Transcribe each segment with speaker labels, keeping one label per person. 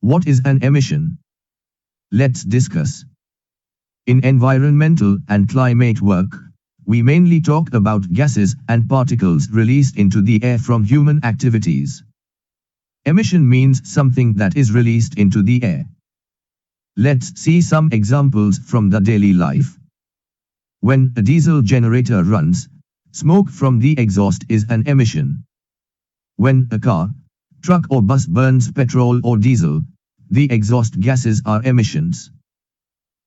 Speaker 1: What is an emission? Let's discuss. In environmental and climate work, we mainly talk about gases and particles released into the air from human activities. Emission means something that is released into the air. Let's see some examples from the daily life. When a diesel generator runs, smoke from the exhaust is an emission. When a car, truck or bus burns petrol or diesel, the exhaust gases are emissions.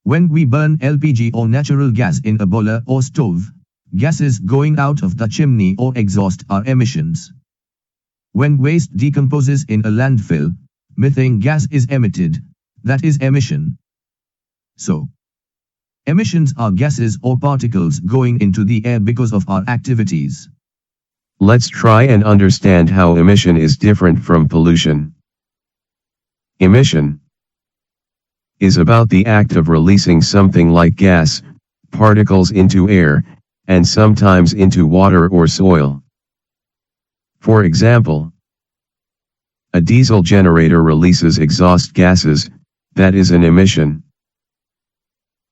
Speaker 1: When we burn LPG or natural gas in a boiler or stove, gases going out of the chimney or exhaust are emissions. When waste decomposes in a landfill, methane gas is emitted, that is emission. So, emissions are gases or particles going into the air because of our activities.
Speaker 2: Let's try and understand how emission is different from pollution. Emission is about the act of releasing something like gas, particles into air, and sometimes into water or soil. For example, a diesel generator releases exhaust gases, that is an emission.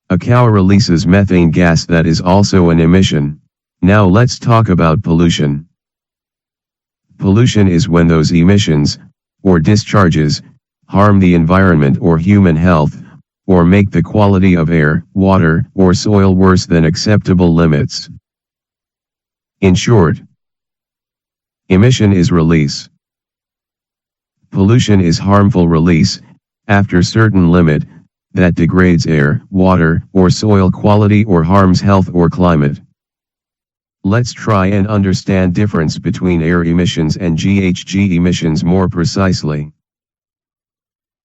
Speaker 2: A cow releases methane gas, that is also an emission. Now let's talk about pollution. Pollution is when those emissions, or discharges, harm the environment or human health, or make the quality of air, water, or soil worse than acceptable limits. In short, emission is release. Pollution is harmful release, after certain limit, that degrades air, water, or soil quality or harms health or climate. Let's try and understand difference between air emissions and GHG emissions more precisely.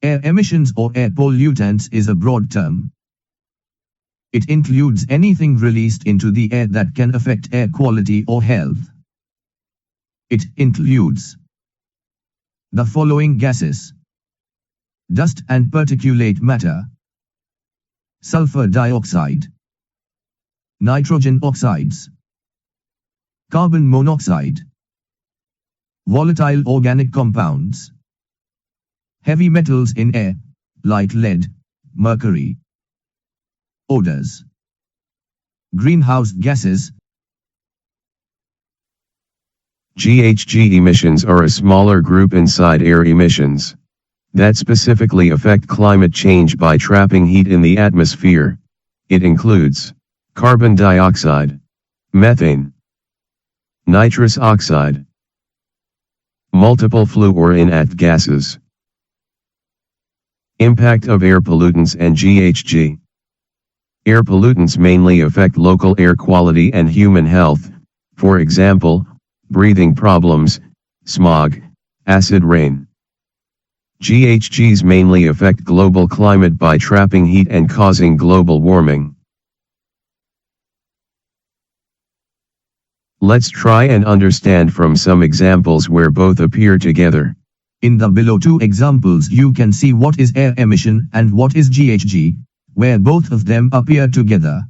Speaker 1: Air emissions or air pollutants is a broad term. It includes anything released into the air that can affect air quality or health. It includes the following gases: dust and particulate matter, sulfur dioxide, nitrogen oxides, carbon monoxide, volatile organic compounds, heavy metals in air, like lead, mercury, odors, greenhouse gases.
Speaker 2: GHG emissions are a smaller group inside air emissions that specifically affect climate change by trapping heat in the atmosphere. It includes carbon dioxide, methane, nitrous oxide, multiple flue or inert gases. Impact of air pollutants and GHG. Air pollutants mainly affect local air quality and human health, for example, breathing problems, smog, acid rain. GHGs mainly affect global climate by trapping heat and causing global warming. Let's try and understand from some examples where both appear together.
Speaker 1: In the below two examples you can see what is air emission and what is GHG, where both of them appear together.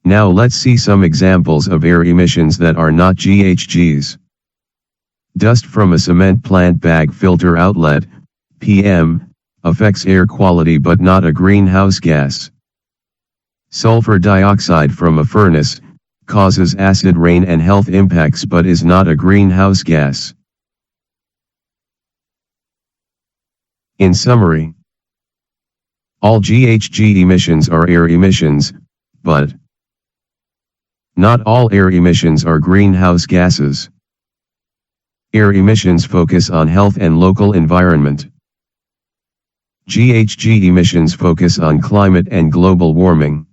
Speaker 2: Now let's see some examples of air emissions that are not GHGs. Dust from a cement plant bag filter outlet, PM, affects air quality but not a greenhouse gas. Sulfur dioxide from a furnace, causes acid rain and health impacts but is not a greenhouse gas. In summary, all GHG emissions are air emissions, but not all air emissions are greenhouse gases. Air emissions focus on health and local environment. GHG emissions focus on climate and global warming.